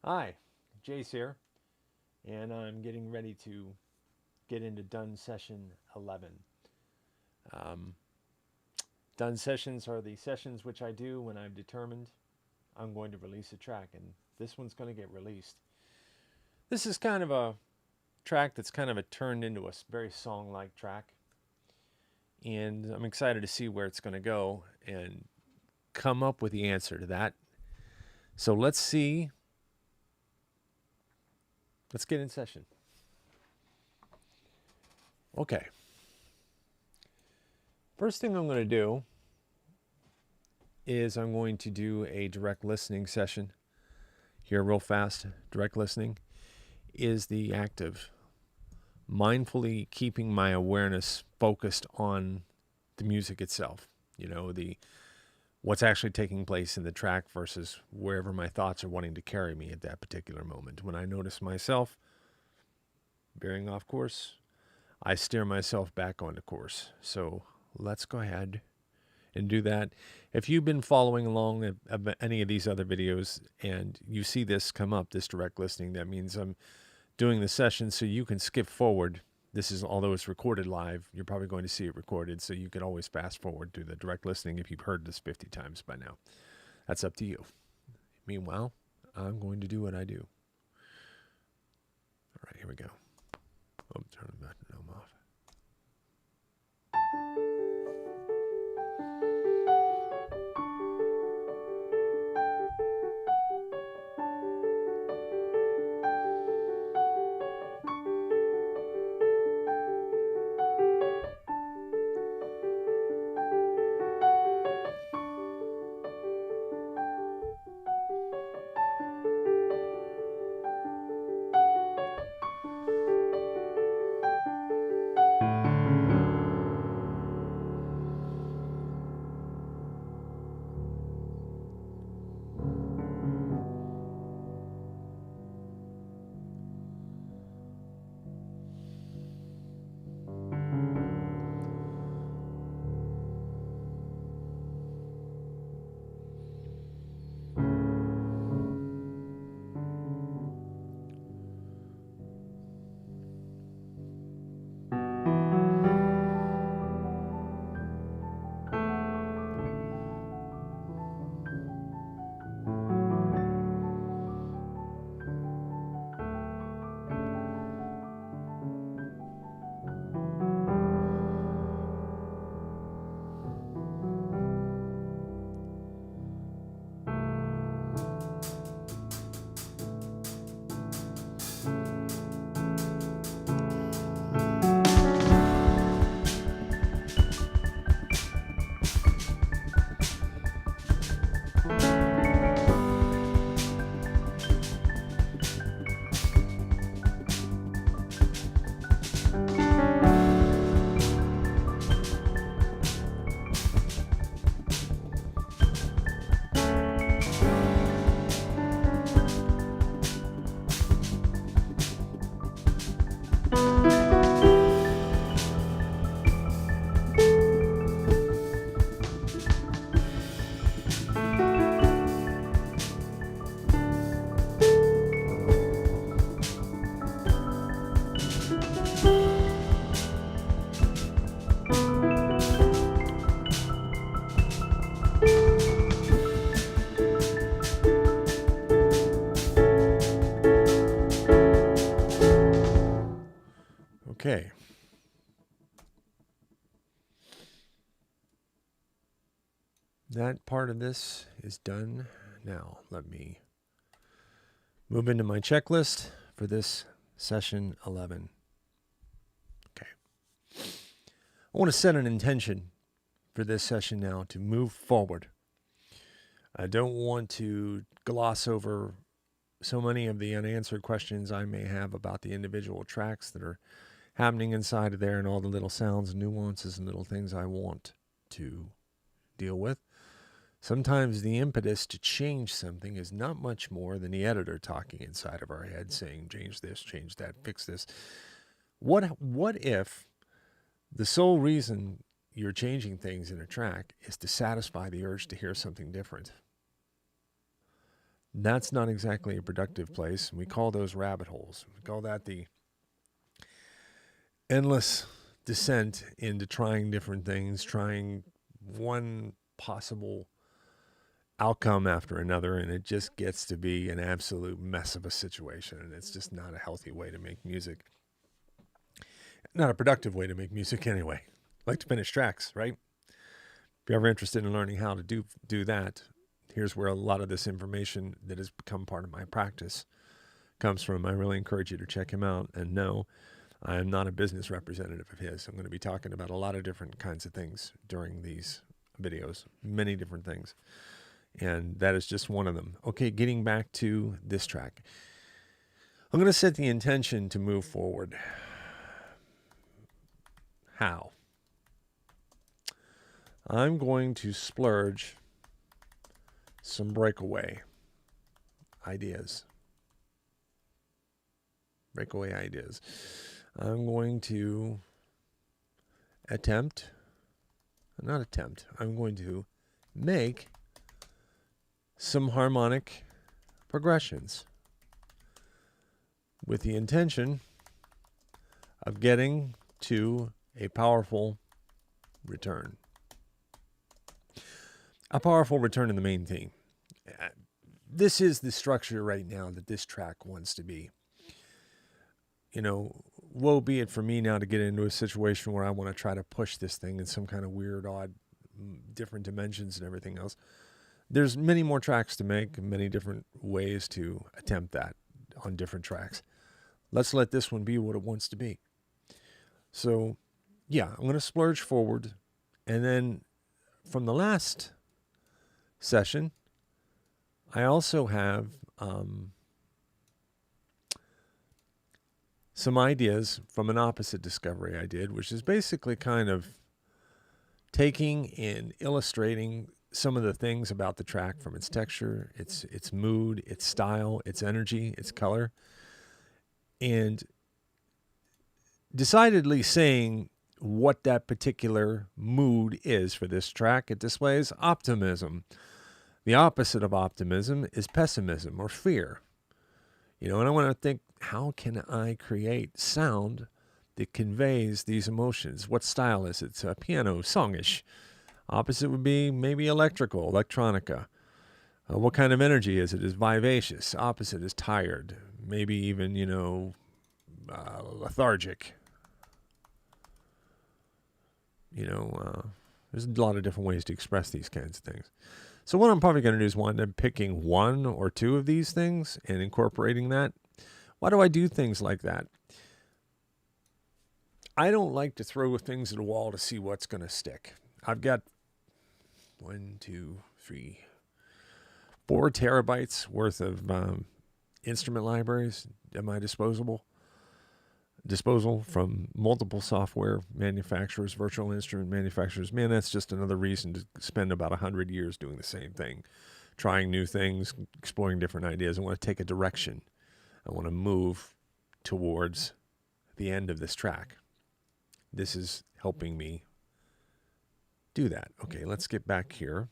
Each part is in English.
Hi, Jace here, and I'm getting ready to get into done session 11. Um, done sessions are the sessions which I do when I'm determined I'm going to release a track, and this one's going to get released. This is kind of a track that's kind of turned into a very song-like track, and I'm excited to see where it's going to go and come up with the answer to that. So let's see. Let's get in session. Okay. First thing I'm going to do is I'm going to do a direct listening session here real fast. Direct listening is the act of mindfully keeping my awareness focused on the music itself. You know, the what's actually taking place in the track versus wherever my thoughts are wanting to carry me at that particular moment. When I notice myself veering off course, I steer myself back onto course. So let's go ahead and do that. If you've been following along at any of these other videos and you see this come up, this direct listening, that means I'm doing the session so you can skip forward. This is, although it's recorded live, you're probably going to see it recorded, so you can always fast forward to the direct listening if you've heard this 50 times by now. That's up to you. Meanwhile, I'm going to do what I do. All right, here we go. Oh, turn the metronome off. Okay. That part of this is done. Now, let me move into my checklist for this session 11. Okay. I want to set an intention for this session now to move forward. I don't want to gloss over so many of the unanswered questions I may have about the individual tracks that are happening inside of there and all the little sounds, nuances, and little things I want to deal with. Sometimes the impetus to change something is not much more than the editor talking inside of our head saying, change this, change that, fix this. What if the sole reason you're changing things in a track is to satisfy the urge to hear something different? That's not exactly a productive place. We call those rabbit holes. We call that the endless descent into trying different things, trying one possible outcome after another, and it just gets to be an absolute mess of a situation, and it's just not a healthy way to make music. Not a productive way to make music anyway. I like to finish tracks, right? If you're ever interested in learning how to do that, here's where a lot of this information that has become part of my practice comes from. I really encourage you to check him out. And no, I am not a business representative of his. I'm going to be talking about a lot of different kinds of things during these videos, many different things. And that is just one of them. Okay, getting back to this track. I'm going to set the intention to move forward. How? I'm going to splurge some breakaway ideas. Breakaway ideas. I'm going to I'm going to make some harmonic progressions with the intention of getting to a powerful return. A powerful return in the main theme. This is the structure right now that this track wants to be. You know, woe be it for me now to get into a situation where I want to try to push this thing in some kind of weird, odd, different dimensions and everything else. There's many more tracks to make, many different ways to attempt that on different tracks. Let's let this one be what it wants to be. So, yeah, I'm going to splurge forward. And then from the last session, I also have some ideas from an opposite discovery I did, which is basically kind of taking and illustrating some of the things about the track from its texture, its mood, its style, its energy, its color, and decidedly saying what that particular mood is for this track. It displays optimism. The opposite of optimism is pessimism or fear. You know, and I want to think, how can I create sound that conveys these emotions? What style is it? It's a piano, songish. Opposite would be maybe electrical, electronica. What kind of energy is it? Is vivacious. Opposite is tired. Maybe even, lethargic. There's a lot of different ways to express these kinds of things. So what I'm probably going to do is wind up picking one or two of these things and incorporating that. Why do I do things like that? I don't like to throw things at a wall to see what's going to stick. I've got 4 terabytes worth of instrument libraries at my disposal from multiple software manufacturers, virtual instrument manufacturers. Man, that's just another reason to spend about 100 years doing the same thing, trying new things, exploring different ideas. I want to take a direction. I want to move towards the end of this track. This is helping me do that. Okay, let's get back here.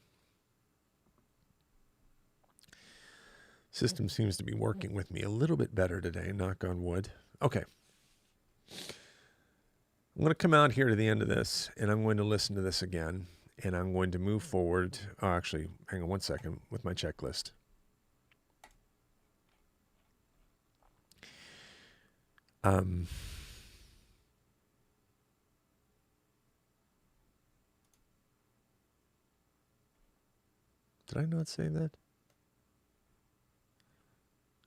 System seems to be working with me a little bit better today, knock on wood. Okay. I'm going to come out here to the end of this, and I'm going to listen to this again, and I'm going to move forward. Oh, actually, hang on one second with my checklist. Did I not say that?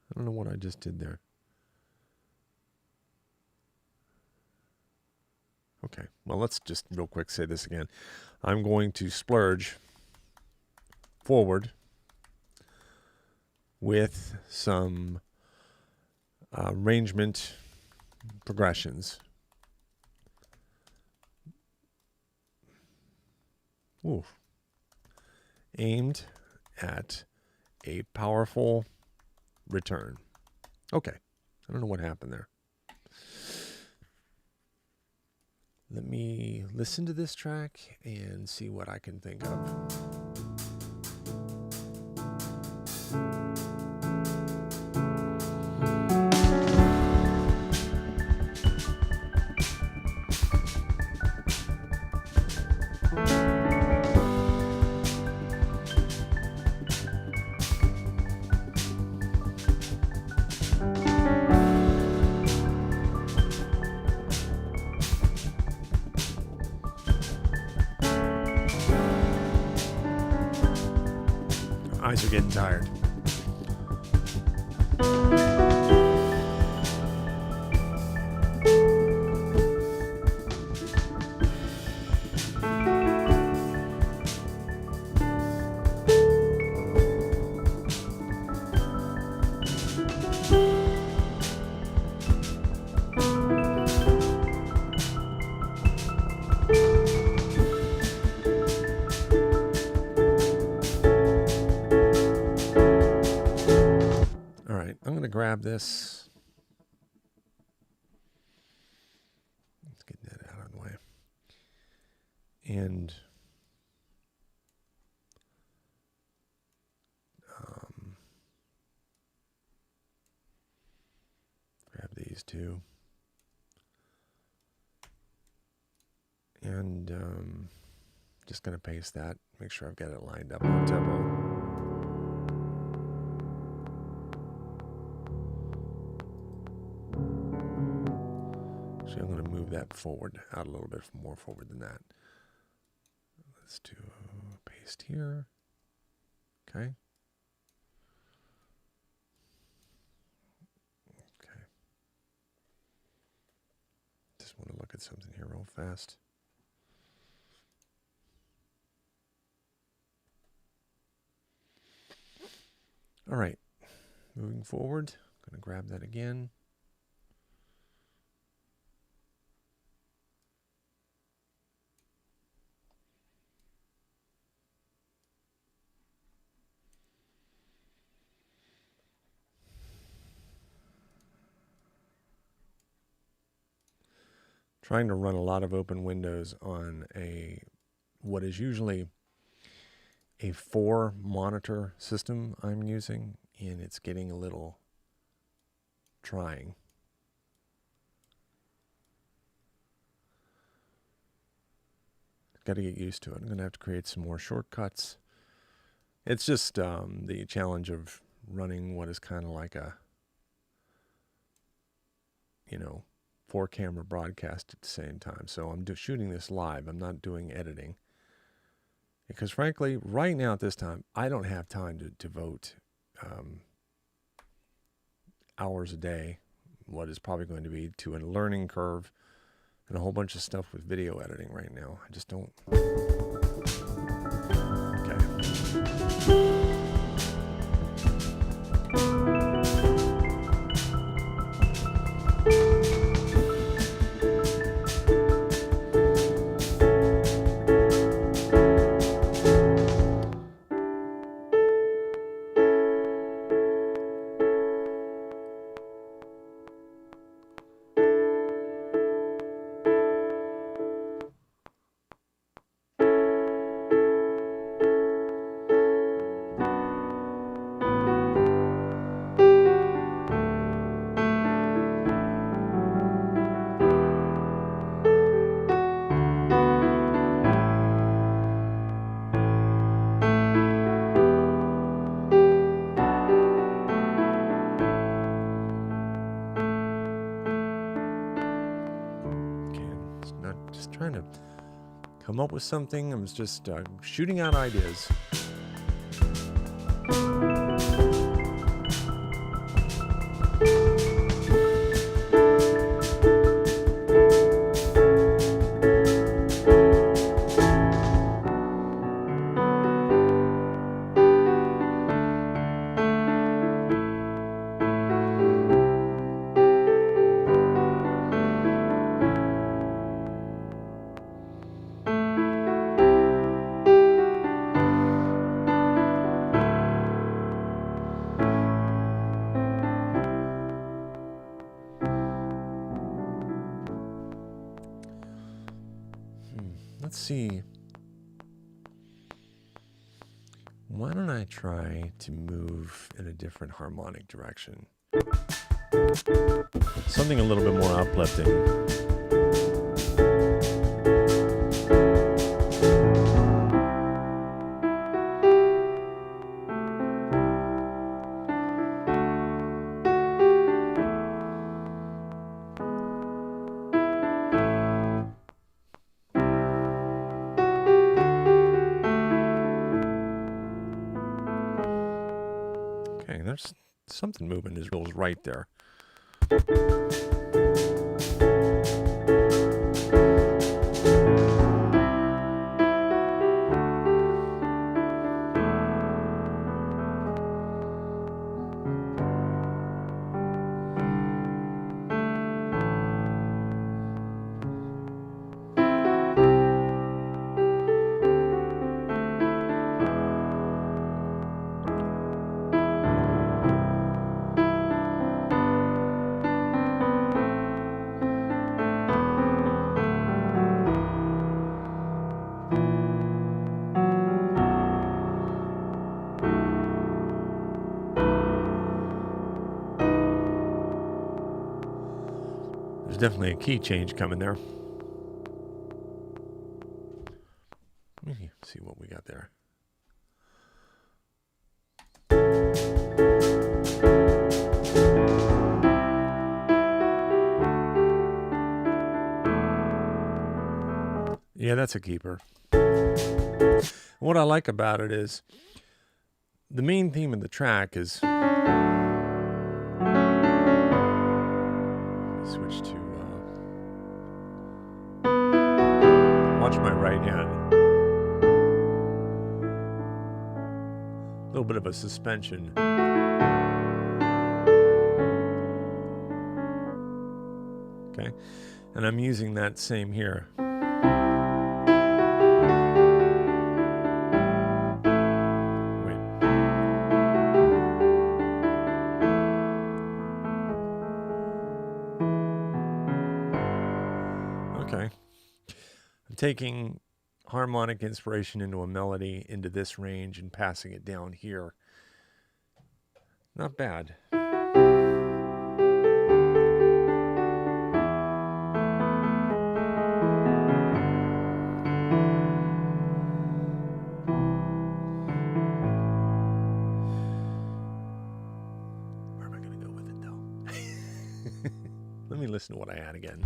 I don't know what I just did there. Okay, well, let's just real quick say this again. I'm going to splurge forward with some arrangement progressions. Ooh. Aimed at a powerful return. Okay, I don't know what happened there. Let me listen to this track and see what I can think of. eyes are getting tired. All right, I'm going to grab this. Let's get that out of the way. And grab these two. And just going to paste that. Make sure I've got it lined up on tempo. Actually, I'm going to move that forward, out a little bit more forward than that. Let's do paste here. Okay. Okay. Just want to look at something here real fast. All right. Moving forward, I'm going to grab that again. Trying to run a lot of open windows on what is usually a 4 monitor system I'm using, and it's getting a little trying. Got to get used to it. I'm going to have to create some more shortcuts. It's just the challenge of running what is kind of like a, 4-camera broadcast at the same time. So I'm shooting this live. I'm not doing editing. Because frankly, right now at this time, I don't have time to devote hours a day, what is probably going to be to a learning curve and a whole bunch of stuff with video editing right now. I just don't. Okay. Trying to come up with something. I'm just shooting out ideas. Let's see. Why don't I try to move in a different harmonic direction? Something a little bit more uplifting. Okay, there's something moving his wheels right there. There's definitely a key change coming there. Let me see what we got there. Yeah, that's a keeper. What I like about it is the main theme of the track is switch to watch my right hand. A little bit of a suspension. Okay, and I'm using that same here. Okay. I'm taking harmonic inspiration into a melody into this range and passing it down here. Not bad. Where am I going to go with it though? Let me listen to what I had again.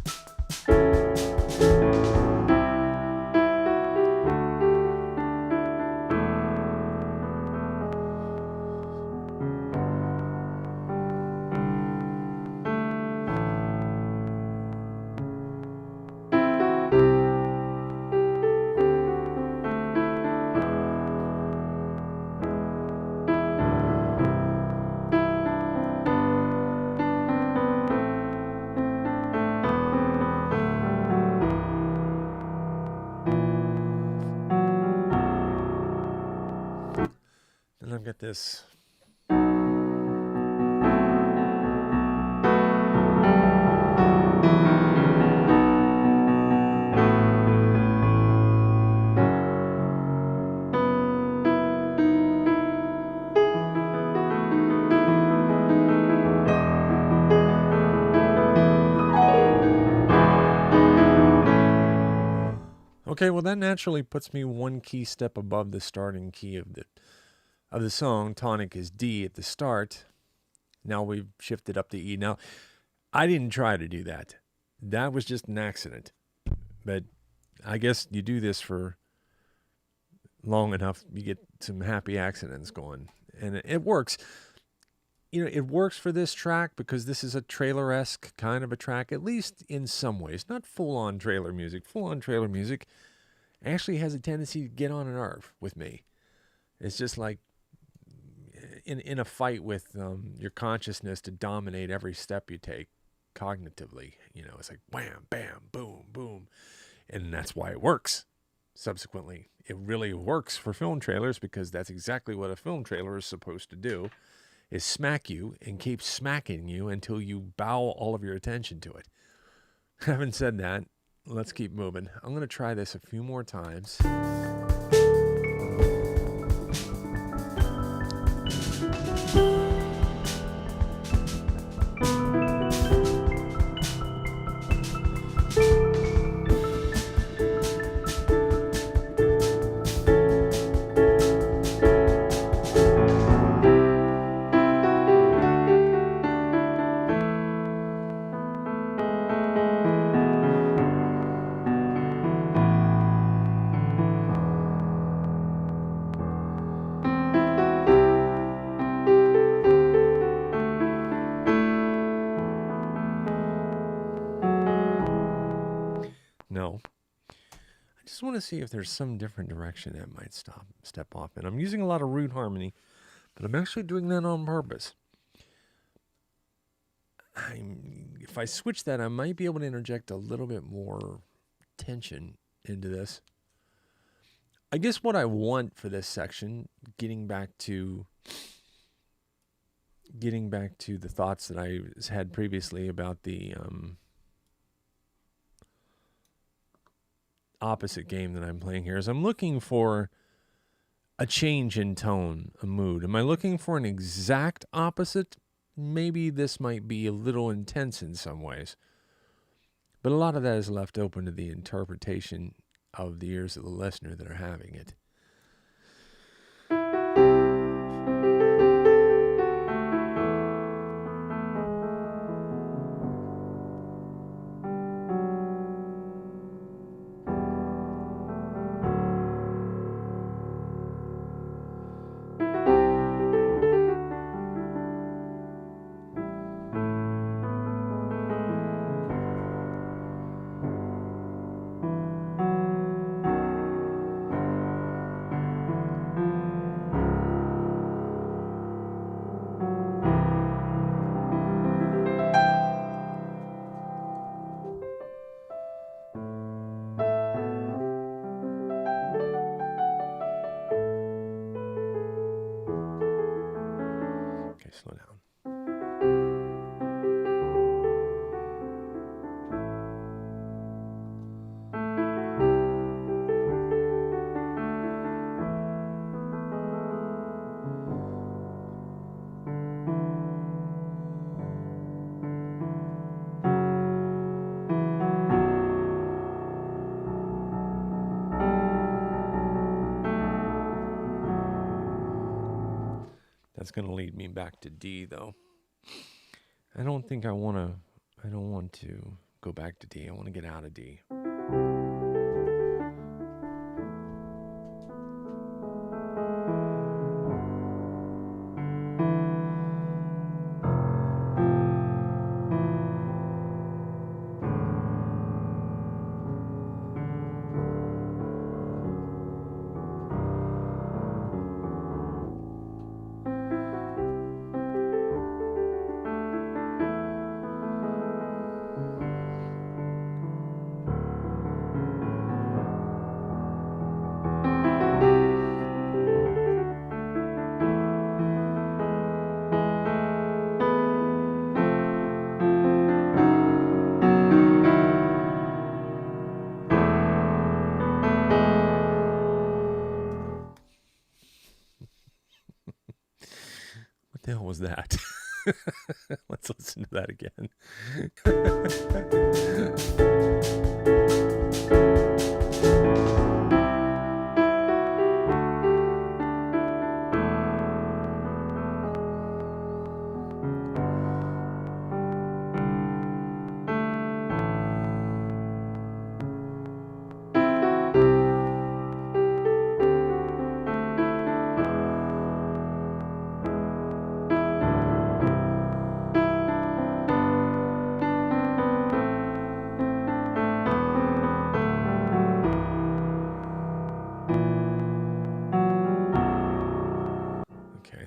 And I've got this. Okay, well that naturally puts me one key step above the starting key of the song. Tonic is D at the start. Now we've shifted up to E. Now, I didn't try to do that. That was just an accident. But I guess you do this for long enough, you get some happy accidents going. And it works. You know, it works for this track because this is a trailer-esque kind of a track, at least in some ways. Not full-on trailer music. Full-on trailer music actually has a tendency to get on a nerve with me. It's just like in a fight with your consciousness to dominate every step you take cognitively. You know, it's like wham, bam, boom, boom. And that's why it works. Subsequently, it really works for film trailers because that's exactly what a film trailer is supposed to do, is smack you and keep smacking you until you bow all of your attention to it. Having said that, let's keep moving. I'm going to try this a few more times. just want to see if there's some different direction that might step off. And I'm using a lot of root harmony, but I'm actually doing that on purpose. If I switch that, I might be able to interject a little bit more tension into this. I guess what I want for this section, getting back to the thoughts that I had previously about the opposite game that I'm playing here, is I'm looking for a change in tone, a mood. Am I looking for an exact opposite? Maybe this might be a little intense in some ways, but a lot of that is left open to the interpretation of the ears of the listener that are having it. Slow down. That's going to lead me back to D, though. I don't want to go back to D. I want to get out of D. What the hell was that? Let's listen to that again.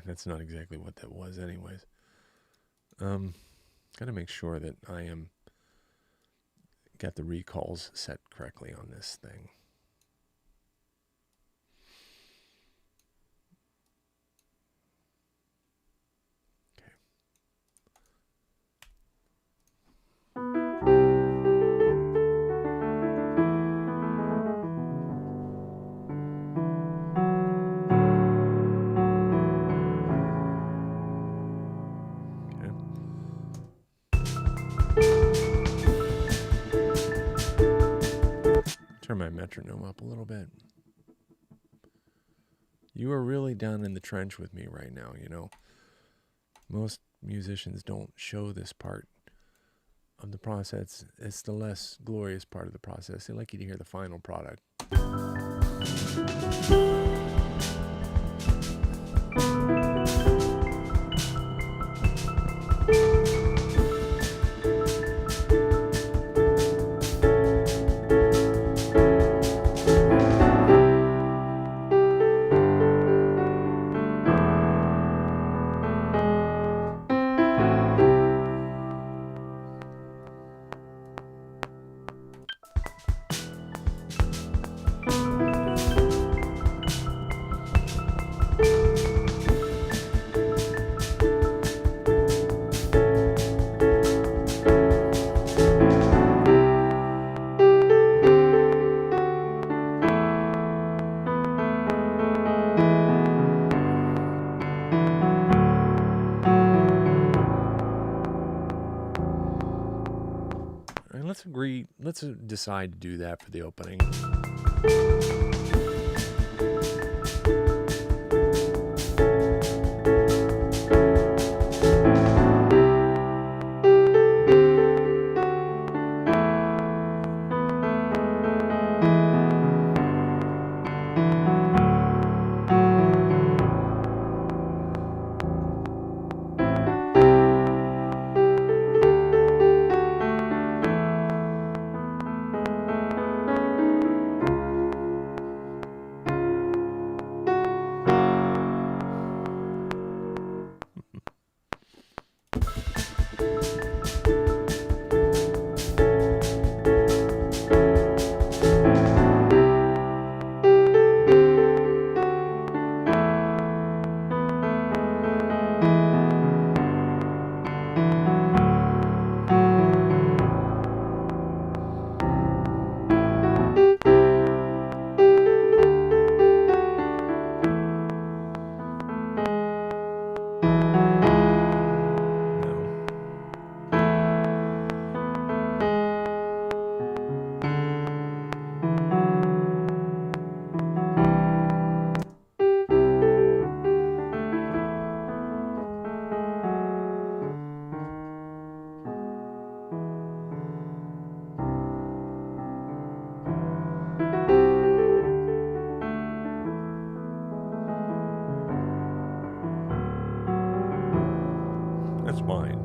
That's not exactly what that was anyways. Gotta make sure that I am got the recalls set correctly on this thing. Turn my metronome up a little bit. You are really down in the trench with me right now, you know. Most musicians don't show this part of the process. It's the less glorious part of the process. They like you to hear the final product. let's decide to do that for the opening. That's mine.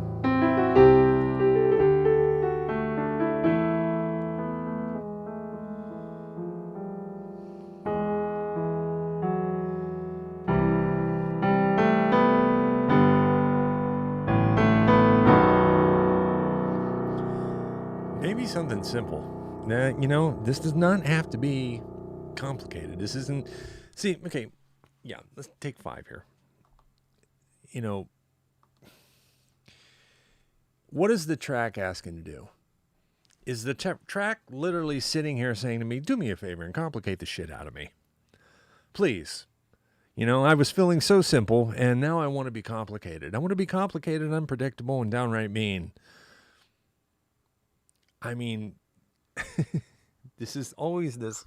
Maybe something simple. Now, this does not have to be complicated. This isn't. See, okay, yeah, let's take 5 here. What is the track asking to do? Is the track literally sitting here saying to me, do me a favor and complicate the shit out of me? Please. I was feeling so simple, and now I want to be complicated. I want to be complicated, unpredictable, and downright mean. I mean, this is always this,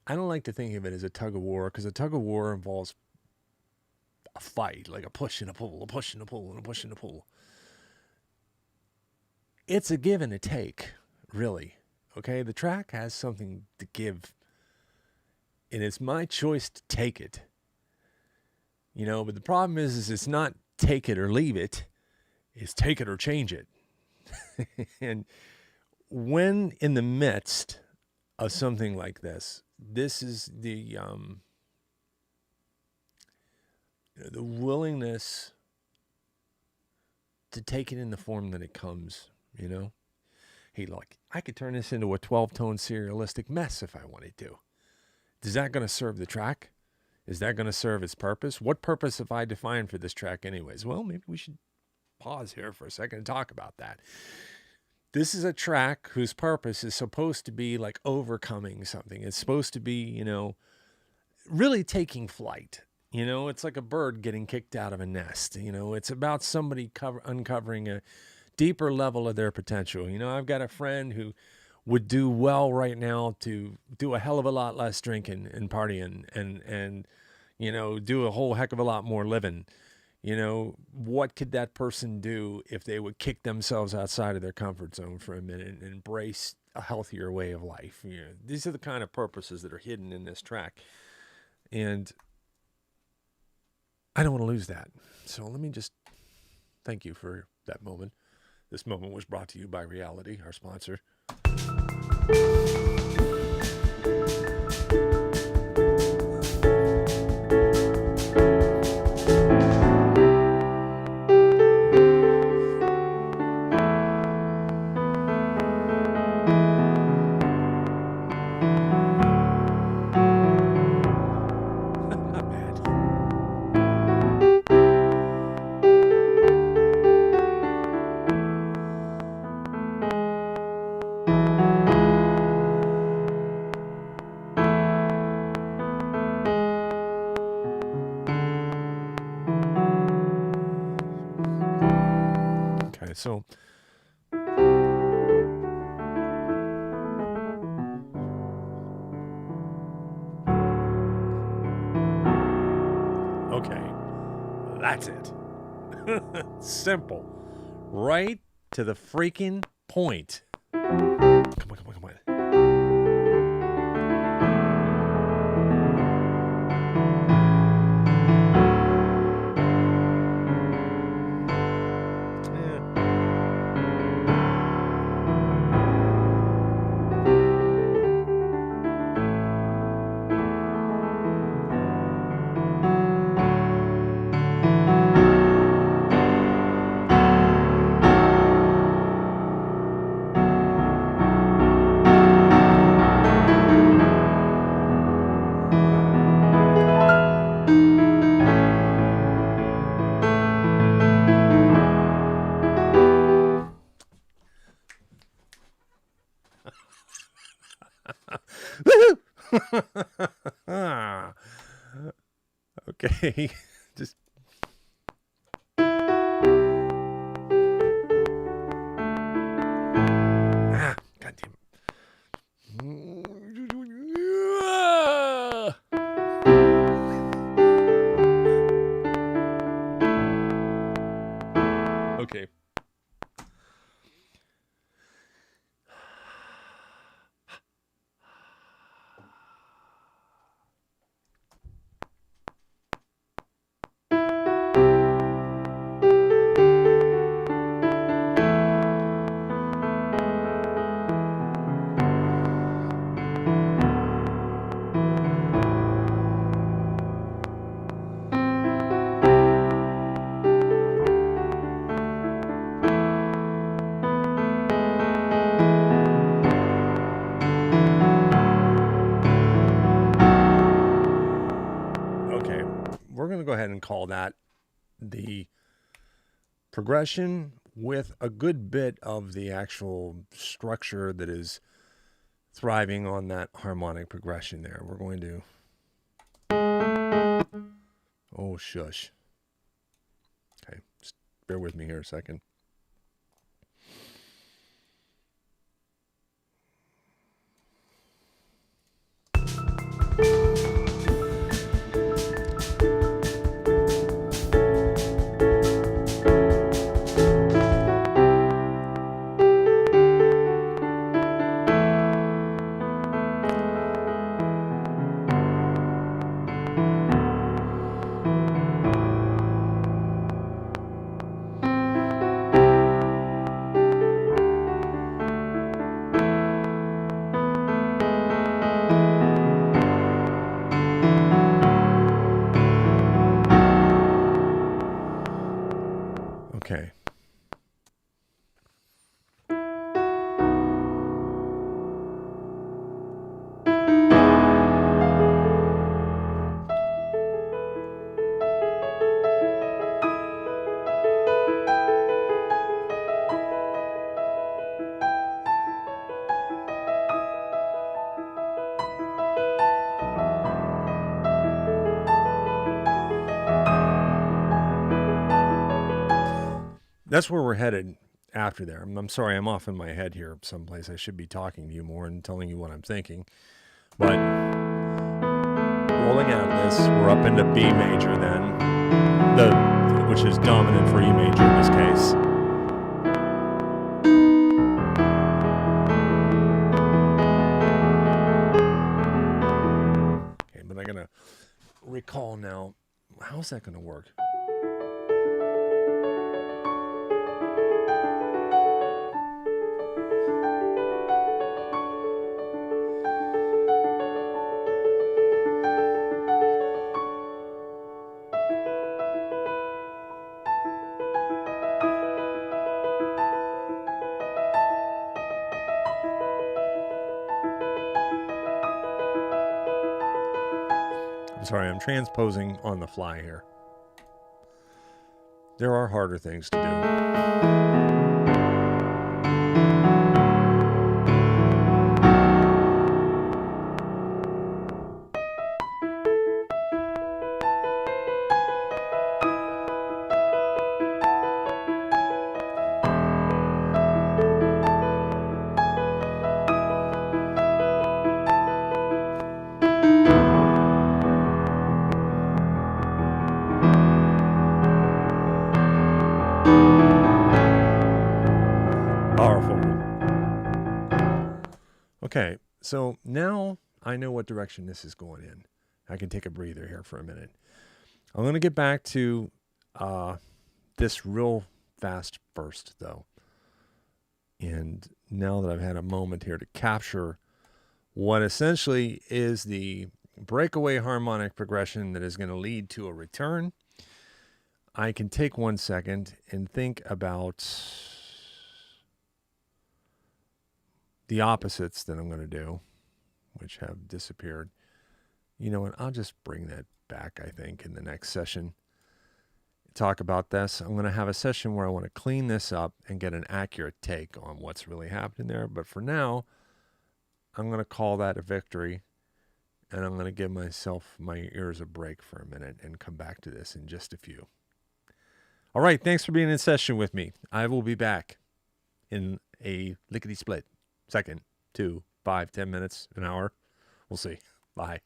I don't like to think of it as a tug of war, because a tug of war involves a fight, like a push and a pull, a push and a pull, and a push and a pull. It's a give and a take, really. Okay, the track has something to give, and it's my choice to take it. But the problem is it's not take it or leave it. It's take it or change it. And when in the midst of something like this is the willingness to take it in the form that it comes, Hey, look, I could turn this into a 12-tone serialistic mess if I wanted to. Is that going to serve the track? Is that going to serve its purpose? What purpose have I defined for this track anyways? Well, maybe we should pause here for a second and talk about that. This is a track whose purpose is supposed to be like overcoming something. It's supposed to be, really taking flight. It's like a bird getting kicked out of a nest. It's about somebody uncovering a deeper level of their potential. I've got a friend who would do well right now to do a hell of a lot less drinking and partying and do a whole heck of a lot more living. What could that person do if they would kick themselves outside of their comfort zone for a minute and embrace a healthier way of life? These are the kind of purposes that are hidden in this track. And I don't want to lose that. So let me just thank you for that moment. This moment was brought to you by Reality, our sponsor. so okay, that's it. Simple. Right to the freaking point. Come on, come on, come on. Okay, just God damn it. Okay. Okay, we're going to go ahead and call that the progression with a good bit of the actual structure that is thriving on that harmonic progression there. We're going to... Oh, shush. Okay, just bear with me here a second. Okay. That's where we're headed after there. I'm sorry, I'm off in my head here someplace. I should be talking to you more and telling you what I'm thinking. But rolling out this, we're up into B major then, which is dominant for E major in this case. Okay, but I'm going to recall now, how's that going to work? I'm sorry, I'm transposing on the fly here. There are harder things to do. Okay, so now I know what direction this is going in. I can take a breather here for a minute. I'm going to get back to this real fast first, though. And now that I've had a moment here to capture what essentially is the breakaway harmonic progression that is going to lead to a return, I can take 1 second and think about the opposites that I'm going to do, which have disappeared. You know what? I'll just bring that back, I think, in the next session. Talk about this. I'm going to have a session where I want to clean this up and get an accurate take on what's really happening there. But for now, I'm going to call that a victory, and I'm going to give my ears a break for a minute and come back to this in just a few. All right, thanks for being in session with me. I will be back in a lickety-split second, 2, 5, 10 minutes, an hour. We'll see. Bye.